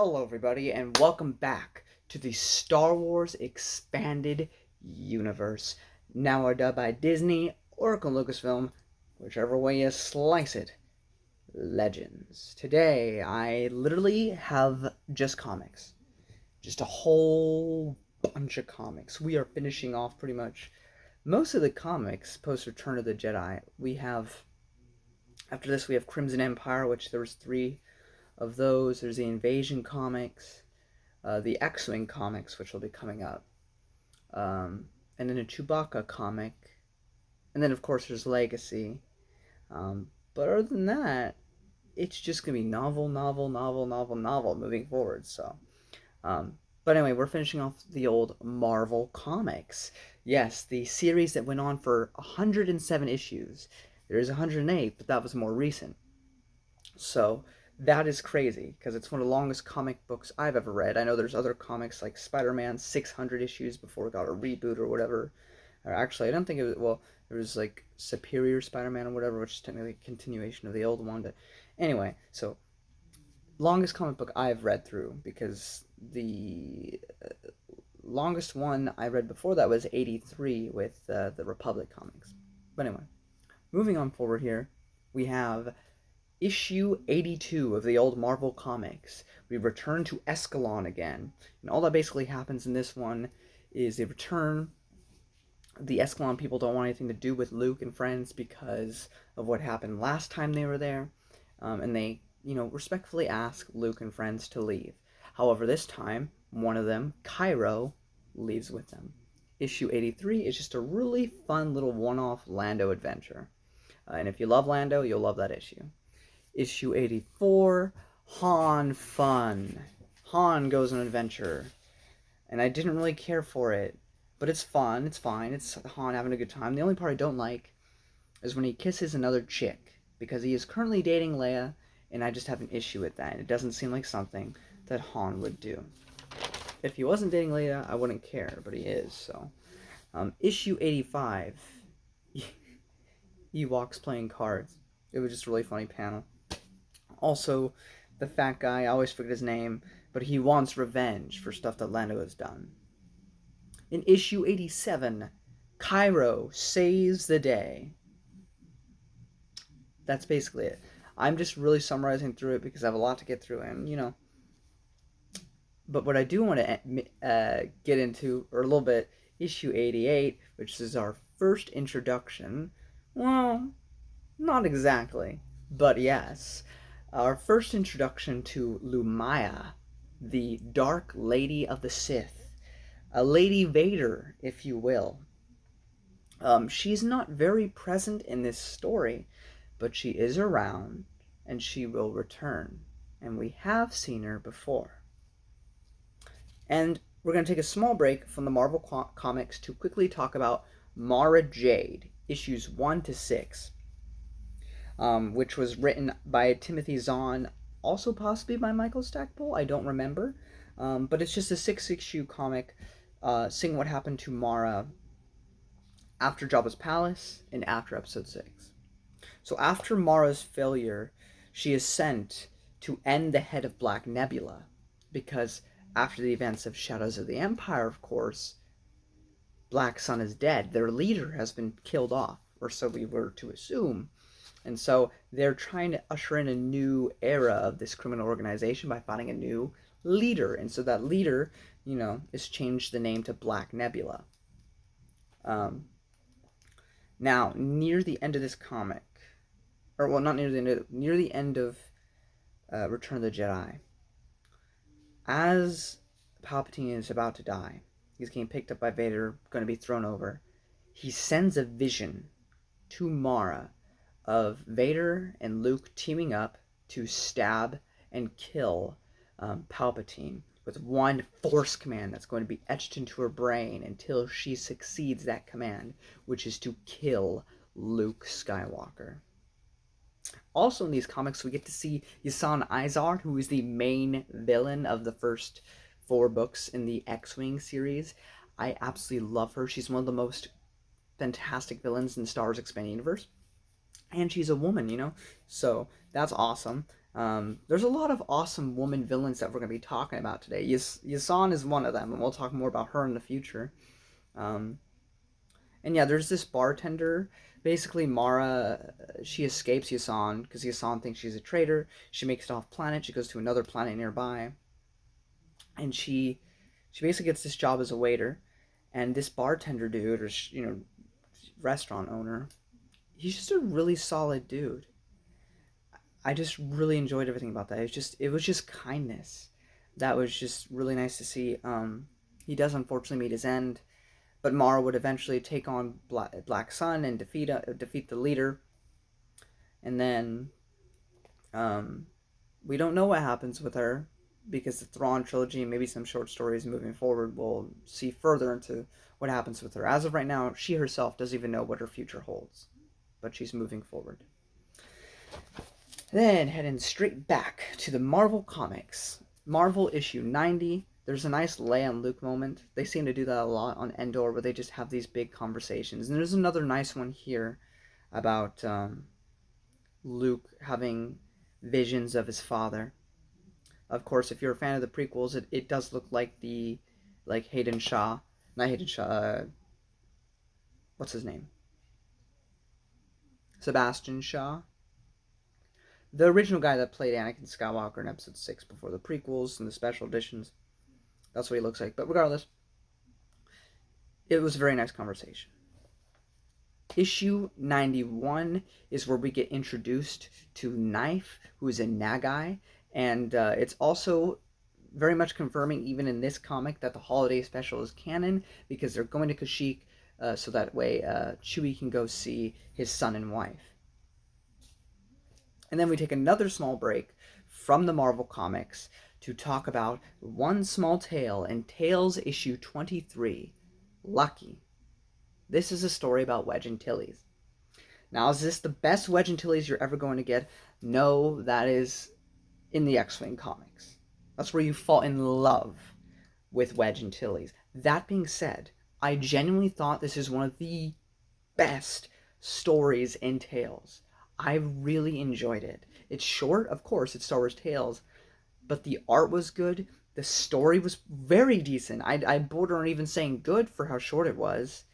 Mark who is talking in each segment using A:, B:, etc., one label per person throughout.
A: Hello, everybody, and welcome back to the Star Wars Expanded Universe. Now dubbed by Disney or Lucasfilm, whichever way you slice it. Legends. Today, I literally have just comics. Just a whole bunch of comics. We are finishing off pretty much most of the comics post Return of the Jedi. After this, we have Crimson Empire, which there was three of those. There's the Invasion comics, the X-Wing comics, which will be coming up, and then a Chewbacca comic, and then of course there's Legacy. But other than that, it's just gonna be novel moving forward. So, but anyway, we're finishing off the old Marvel comics. Yes, the series that went on for 107 issues. There is 108, but that was more recent. So that is crazy because it's one of the longest comic books I've ever read. I know there's other comics like Spider-Man, 600 issues before it got a reboot or whatever. Or actually, I don't think it was, well, there was like Superior Spider-Man or whatever, which is technically a continuation of the old one. But anyway, so longest comic book I've read through, because the longest one I read before that was 83 with the Republic comics. But anyway, moving on forward here, we have issue 82 of the old Marvel comics. We return to Escalon again. And all that basically happens in this one is they return. The Escalon people don't want anything to do with Luke and friends because of what happened last time they were there. And they, respectfully ask Luke and friends to leave. However, this time, one of them, Cairo, leaves with them. Issue 83 is just a really fun little one-off Lando adventure. And if you love Lando, you'll love that issue. Issue 84, Han fun. Han goes on an adventure. And I didn't really care for it. But it's fun, it's fine, it's Han having a good time. The only part I don't like is when he kisses another chick. Because he is currently dating Leia, and I just have an issue with that. It doesn't seem like something that Han would do. If he wasn't dating Leia, I wouldn't care, but he is, so. Issue 85, Ewoks playing cards. It was just a really funny panel. Also, the fat guy, I always forget his name, but he wants revenge for stuff that Lando has done. In issue 87, Cairo saves the day. That's basically it. I'm just really summarizing through it because I have a lot to get through, and, But what I do want to get into, or a little bit, issue 88, which is our first introduction. Well, not exactly, but yes. Our first introduction to Lumiya, the Dark Lady of the Sith. A Lady Vader, if you will. She's not very present in this story, but she is around, and she will return. And we have seen her before. And we're going to take a small break from the Marvel comics to quickly talk about Mara Jade, issues 1 to 6. Which was written by Timothy Zahn, also possibly by Michael Stackpole, I don't remember. But it's just a 6-issue comic seeing what happened to Mara after Jabba's palace and after episode 6. So after Mara's failure, she is sent to end the head of Black Nebula, because after the events of Shadows of the Empire, of course, Black Sun is dead. Their leader has been killed off, or so we were to assume. And so they're trying to usher in a new era of this criminal organization by finding a new leader. And so that leader, is changed the name to Black Nebula. Now, near the end of this comic, or well, not near the end, near the end of Return of the Jedi, as Palpatine is about to die, he's getting picked up by Vader, going to be thrown over, he sends a vision to Mara of Vader and Luke teaming up to stab and kill Palpatine with one Force command that's going to be etched into her brain until she succeeds that command, which is to kill Luke Skywalker. Also in these comics, we get to see Yasan Izar, who is the main villain of the first 4 books in the X-Wing series. I absolutely love her. She's one of the most fantastic villains in Star Wars Expanded Universe. And she's a woman, so that's awesome. There's a lot of awesome woman villains that we're going to be talking about today. Yasan is one of them, and we'll talk more about her in the future. Um, and yeah, there's this bartender. Basically, Mara, she escapes Yasan because Yasan thinks she's a traitor. She makes it off planet. She goes to another planet nearby, and she basically gets this job as a waiter. And this bartender dude, or restaurant owner, he's just a really solid dude. I just really enjoyed everything about that. It was just kindness. That was just really nice to see. He does unfortunately meet his end, but Mara would eventually take on Black Sun and defeat the leader. And then we don't know what happens with her because the Thrawn trilogy and maybe some short stories moving forward will see further into what happens with her. As of right now, she herself doesn't even know what her future holds, but she's moving forward. Then heading straight back to the Marvel Comics. Marvel issue 90. There's a nice Leia and Luke moment. They seem to do that a lot on Endor, where they just have these big conversations. And there's another nice one here about Luke having visions of his father. Of course, if you're a fan of the prequels, it does look like Hayden Shaw. Not Hayden Shaw, what's his name? Sebastian Shaw. The original guy that played Anakin Skywalker in Episode 6 before the prequels and the special editions. That's what he looks like. But regardless, it was a very nice conversation. Issue 91 is where we get introduced to Knife, who is a Nagai. And it's also very much confirming, even in this comic, that the holiday special is canon, because they're going to Kashyyyk, so that way Chewie can go see his son and wife. And then we take another small break from the Marvel Comics to talk about One Small Tale in Tales issue 23, Lucky. This is a story about Wedge Antilles. Now, is this the best Wedge Antilles you're ever going to get? No, that is in the X-Wing comics. That's where you fall in love with Wedge Antilles. That being said, I genuinely thought this is one of the best stories in Tales. I really enjoyed it. It's short, of course, it's Star Wars Tales, but the art was good. The story was very decent. I border on even saying good for how short it was.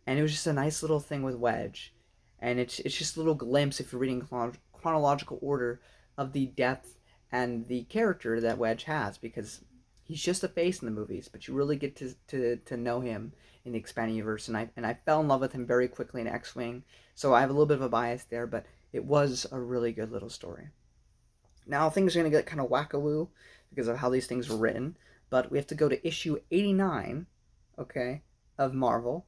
A: And it was just a nice little thing with Wedge. And it's just a little glimpse, if you're reading chronological order, of the depth and the character that Wedge has, because he's just a face in the movies, but you really get to know him in the expanded universe. And I fell in love with him very quickly in X-Wing, so I have a little bit of a bias there, but it was a really good little story. Now things are going to get kind of wackawoo because of how these things were written, but we have to go to issue 89, okay, of Marvel.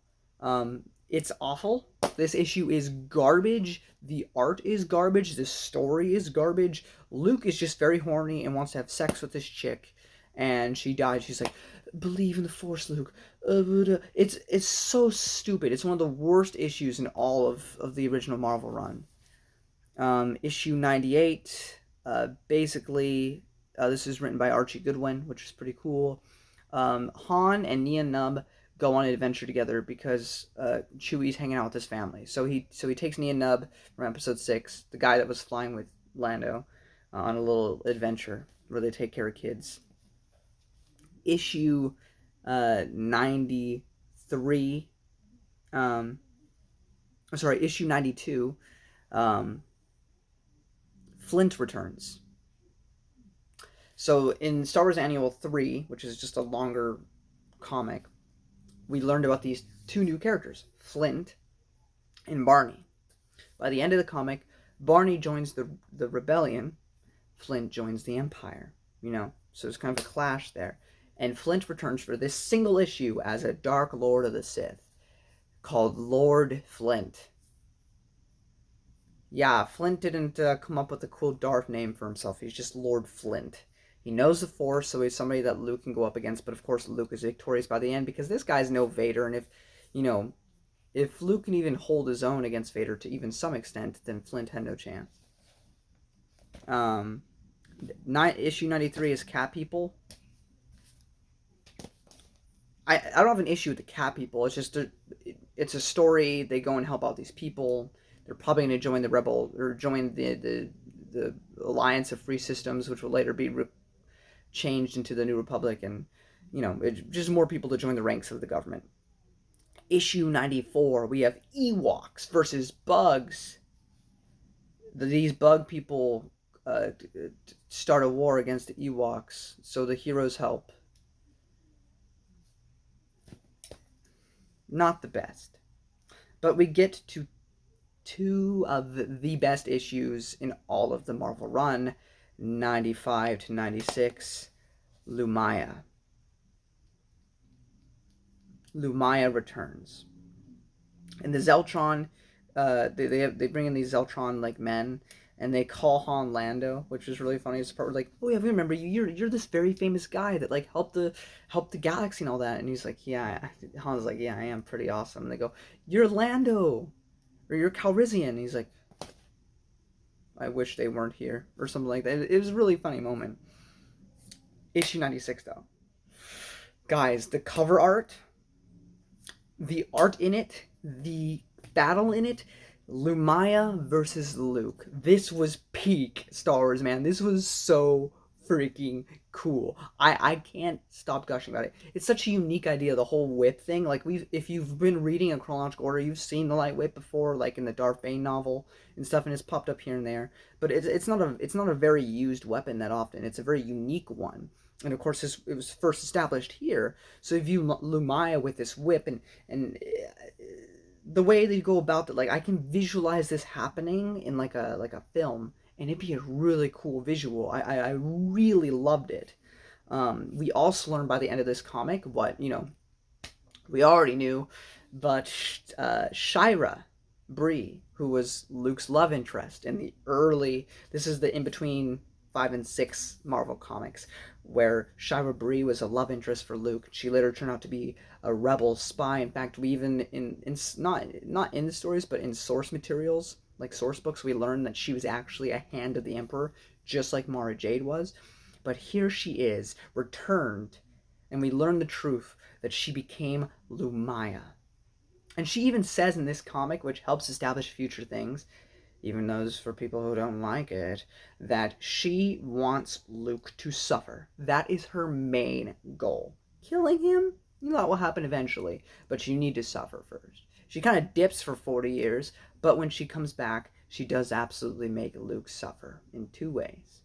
A: It's awful. This issue is garbage. The art is garbage. The story is garbage. Luke is just very horny and wants to have sex with this chick, and she dies. She's like, believe in the Force, Luke. It's so stupid. It's one of the worst issues in all of the original Marvel run. Issue 98, basically, this is written by Archie Goodwin, which is pretty cool. Han and Nien Nunb go on an adventure together because Chewie's hanging out with his family. So he takes Nien Nunb from Episode 6, the guy that was flying with Lando, on a little adventure where they take care of kids. Issue 93, issue 92, Flint returns. So in Star Wars Annual 3, which is just a longer comic, we learned about these two new characters, Flint and Barney. By the end of the comic, Barney joins the rebellion, Flint joins the Empire, so there's kind of a clash there. And Flint returns for this single issue as a Dark Lord of the Sith, called Lord Flint. Yeah, Flint didn't come up with a cool Darth name for himself. He's just Lord Flint. He knows the Force, so he's somebody that Luke can go up against. But of course, Luke is victorious by the end because this guy's no Vader. And if Luke can even hold his own against Vader to even some extent, then Flint had no chance. Issue 93 is Cat People. I don't have an issue with the Cat People. It's just it's a story. They go and help out these people. They're probably going to join the rebel or join the the Alliance of Free Systems, which will later be changed into the New Republic, and just more people to join the ranks of the government. Issue 94, we have Ewoks versus Bugs. These bug people start a war against the Ewoks, so the heroes help. Not the best. But we get to two of the best issues in all of the Marvel run, 95 to 96, Lumaya. Lumaya returns. And the Zeltron, they bring in these Zeltron like men, and they call Han Lando, which is really funny. It's part where like, oh yeah, we remember you. You're this very famous guy that like helped the galaxy and all that. And he's like, yeah. Han's like, yeah, I am pretty awesome. And they go, you're Lando, or you're Calrissian. And he's like, I wish they weren't here, or something like that. It was a really funny moment. Issue 96 though, guys, the cover art, the art in it, the battle in it, Lumaya versus Luke. This was peak Star Wars, man. This was so freaking cool. I can't stop gushing about it. It's such a unique idea, the whole whip thing. Like, if you've been reading in chronological order, you've seen the light whip before, like in the Darth Bane novel and stuff, and it's popped up here and there. But it's not a very used weapon that often. It's a very unique one. And of course, it was first established here. So if you Lumaya with this whip, and the way they go about that, like I can visualize this happening in like a film, and it'd be a really cool visual. I really loved it. We also learned by the end of this comic what we already knew, but Shira Bree, who was Luke's love interest in the early, this is the in between 5 and 6 Marvel comics, where Shira Bree was a love interest for Luke. She later turned out to be a rebel spy. In fact, we even in not in the stories, but in source materials, like source books, we learned that she was actually a hand of the Emperor, just like Mara Jade was. But here she is, returned, and we learn the truth that she became Lumaya. And she even says in this comic, which helps establish future things, even those for people who don't like it, that she wants Luke to suffer. That is her main goal. Killing him, that will happen eventually, but you need to suffer first. She kind of dips for 40 years, but when she comes back, she does absolutely make Luke suffer in 2 ways,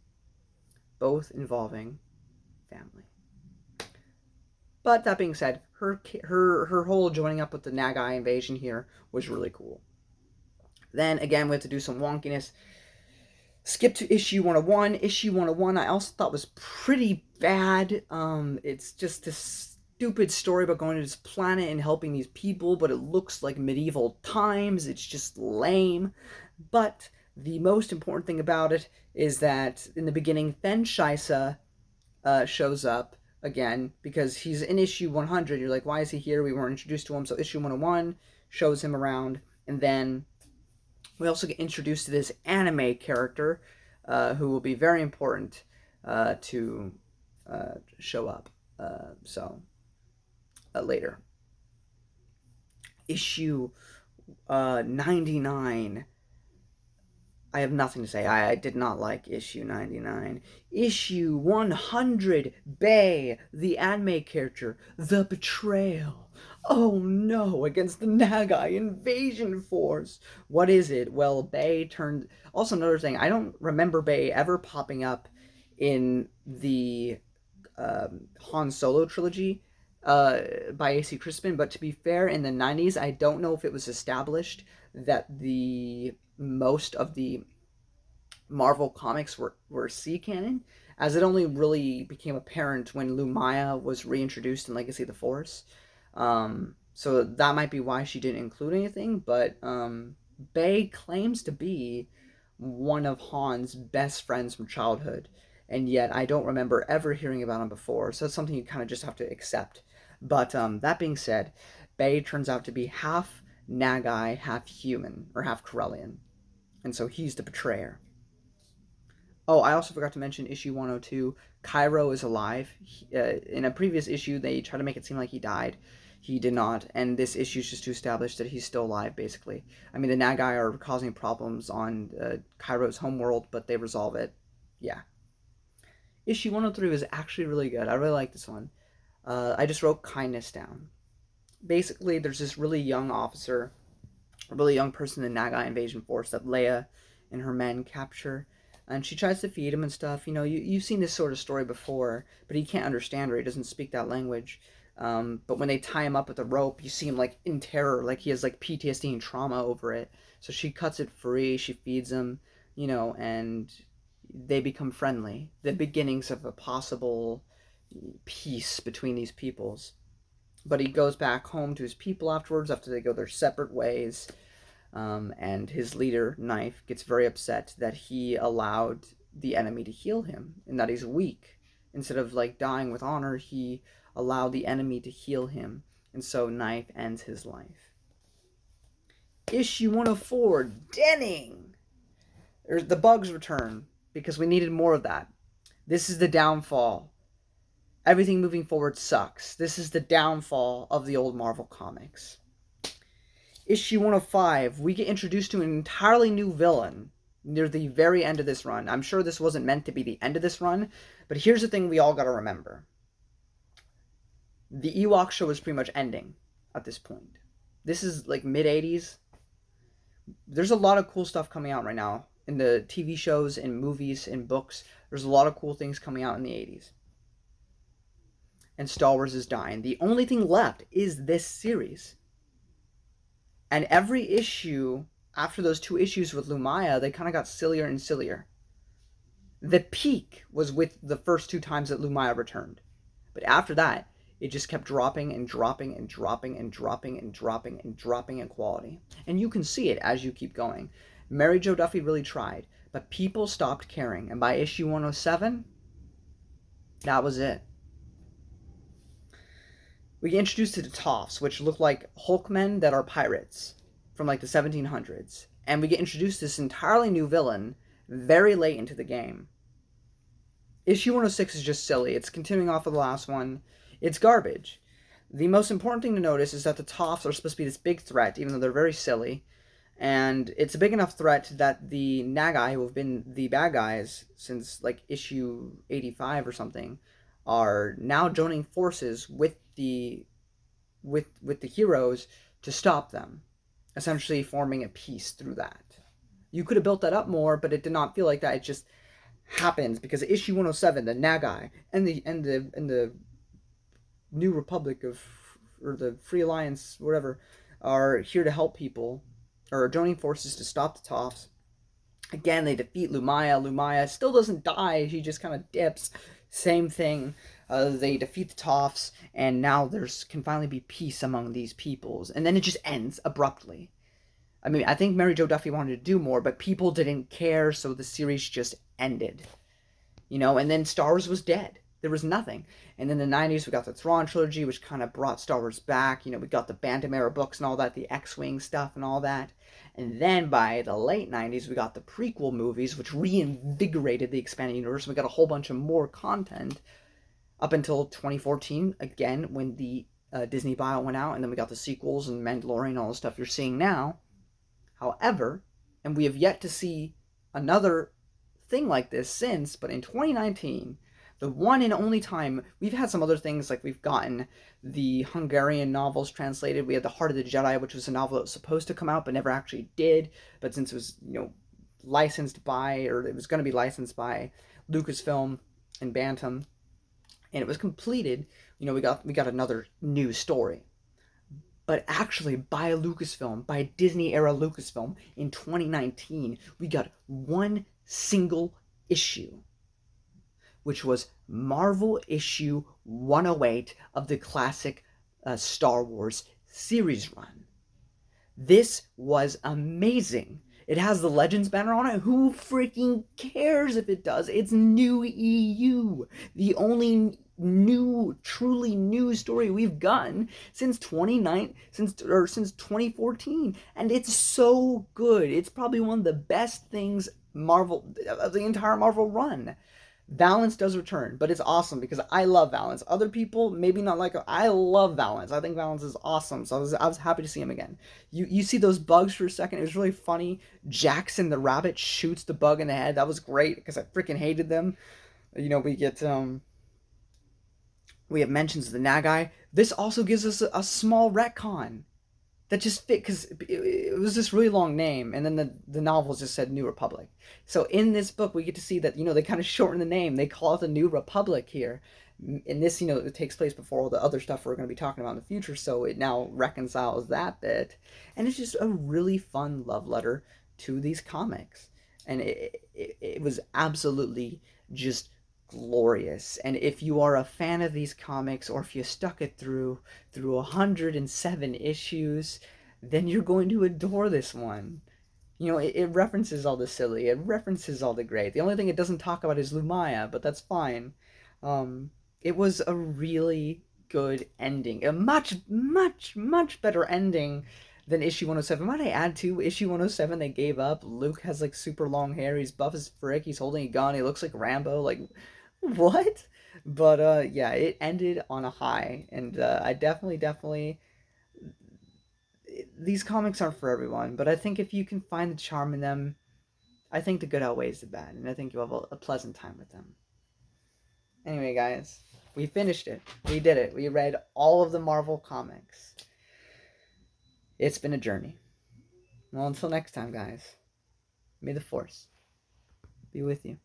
A: both involving family. But that being said, her whole joining up with the Nagai invasion here was really cool. Then, again, we have to do some wonkiness. Skip to issue 101. Issue 101 I also thought was pretty bad. It's just this stupid story about going to this planet and helping these people, but it looks like medieval times. It's just lame. But the most important thing about it is that in the beginning, Fen Shaisa shows up again, because he's in issue 100. You're like, why is he here? We weren't introduced to him. So issue 101 shows him around, and then we also get introduced to this anime character who will be very important to show up later. Issue 99. I have nothing to say. I did not like issue 99. Issue 100. Bay, the anime character. The Betrayal. Oh no, against the Nagai invasion force. What is it? Well, Bay turned... Also, another thing, I don't remember Bay ever popping up in the Han Solo trilogy by A.C. Crispin, but to be fair, in the 90s, I don't know if it was established that most of the Marvel comics were C canon, as it only really became apparent when Lumaya was reintroduced in Legacy of the Force. So that might be why she didn't include anything, but Bay claims to be one of Han's best friends from childhood, and yet I don't remember ever hearing about him before, so it's something you kind of just have to accept. But that being said, Bay turns out to be half Nagai, half human, or half Corellian, and so he's the betrayer. Oh, I also forgot to mention issue 102. Cairo is alive. In a previous issue, they try to make it seem like he died. he did not, and this issue is just to establish that he's still alive, basically. I mean, the Nagai are causing problems on Kairo's homeworld, but they resolve it. Yeah. Issue 103 was actually really good. I really like this one. I just wrote kindness down. Basically, there's this really young officer, a really young person in the Nagai invasion force that Leia and her men capture, and she tries to feed him and stuff. You know, you've seen this sort of story before, but he can't understand her. He doesn't speak that language. But when they tie him up with a rope, you see him like in terror, like he has like PTSD and trauma over it. So she cuts it free, she feeds him, you know, and they become friendly. The beginnings of a possible peace between these peoples. But he goes back home to his people afterwards, after they go their separate ways. And his leader, Knife, gets very upset that he allowed the enemy to heal him and that he's weak. Instead of like dying with honor, he allowed the enemy to heal him. And so Knife ends his life. Issue 104, Denning! The bugs return, because we needed more of that. This is the downfall. Everything moving forward sucks. This is the downfall of the old Marvel comics. Issue 105, we get introduced to an entirely new villain near the very end of this run. I'm sure this wasn't meant to be the end of this run, but here's the thing we all gotta remember. The Ewok show is pretty much ending at this point. This is like mid-80s. There's a lot of cool stuff coming out right now in the TV shows, in movies, in books. There's a lot of cool things coming out in the 80s. And Star Wars is dying. The only thing left is this series. And every issue, after those 2 issues with Lumaya, they kind of got sillier and sillier. The peak was with the first 2 times that Lumaya returned. But after that, it just kept dropping and dropping and dropping and dropping and dropping and dropping in quality. And you can see it as you keep going. Mary Jo Duffy really tried, but people stopped caring. And by issue 107, that was it. We get introduced to the Toffs, which look like Hulkmen that are pirates from like the 1700s. And we get introduced to this entirely new villain very late into the game. Issue 106 is just silly. It's continuing off of the last one. It's garbage. The most important thing to notice is that the Toffs are supposed to be this big threat, even though they're very silly. And it's a big enough threat that the Nagai, who have been the bad guys since like issue 85 or something, are now joining forces with the heroes to stop them, essentially forming a peace through that. You could have built that up more, but it did not feel like that. It just happens because issue 107, the Nagai and the New Republic or the Free Alliance, whatever, are here to help people, or are joining forces to stop the Toffs. Again, they defeat Lumaya. Lumaya still doesn't die. She just kind of dips. Same thing. They defeat the Toffs, and now can finally be peace among these peoples. And then it just ends abruptly. I mean, I think Mary Jo Duffy wanted to do more, but people didn't care, so the series just ended. You know, and then Star Wars was dead. There was nothing. And in the 90s, we got the Thrawn trilogy, which kind of brought Star Wars back. You know, we got the Bantam era books and all that, the X-Wing stuff and all that. And then by the late 90s, we got the prequel movies, which reinvigorated the expanded universe. We got a whole bunch of more content up until 2014, again, when the Disney buyout went out, and then we got the sequels and Mandalorian and all the stuff you're seeing now. However, and we have yet to see another thing like this since, but in 2019, the one and only time, we've had some other things, like we've gotten the Hungarian novels translated. We had The Heart of the Jedi, which was a novel that was supposed to come out but never actually did, but since it was, you know, licensed by, or it was going to be licensed by Lucasfilm and Bantam, and it was completed, you know, we got another new story. But actually, by Lucasfilm, by Disney-era Lucasfilm, in 2019, we got one single issue, which was Marvel issue 108 of the classic Star Wars series run. This was amazing. It has the Legends banner on it. Who freaking cares if it does? It's new EU. The only truly new story we've gotten since 2014. And it's so good. It's probably one of the best things the entire Marvel run. Valance does return, but it's awesome because I love Valance. Other people maybe not like. I love Valance. I think Valance is awesome. So I was happy to see him again. You see those bugs for a second. It was really funny. Jackson the rabbit shoots the bug in the head. That was great because I freaking hated them. We have mentions of the Nagai. This also gives us a small retcon that just fit because it was this really long name, and then the novels just said New Republic. So in this book, we get to see that they kind of shorten the name. They call it the New Republic here. And this, it takes place before all the other stuff we're going to be talking about in the future, so it now reconciles that bit. And it's just a really fun love letter to these comics. And it was absolutely just glorious. And if you are a fan of these comics, or if you stuck it through 107 issues, then you're going to adore this one. It references all the silly, it references all the great. The only thing it doesn't talk about is Lumaya, but that's fine. It was a really good ending, a much, much, much better ending than issue 107. Might I add to issue 107 they gave up? Luke has like super long hair, he's buff as frick, he's holding a gun, he looks like Rambo, like what? But yeah, it ended on a high, and I definitely these comics aren't for everyone, but I think if you can find the charm in them, I think the good outweighs the bad, and I think you'll have a pleasant time with them. Anyway, guys, we finished it. We did it. We read all of the Marvel comics. It's been a journey. Well, until next time, guys, may the Force be with you.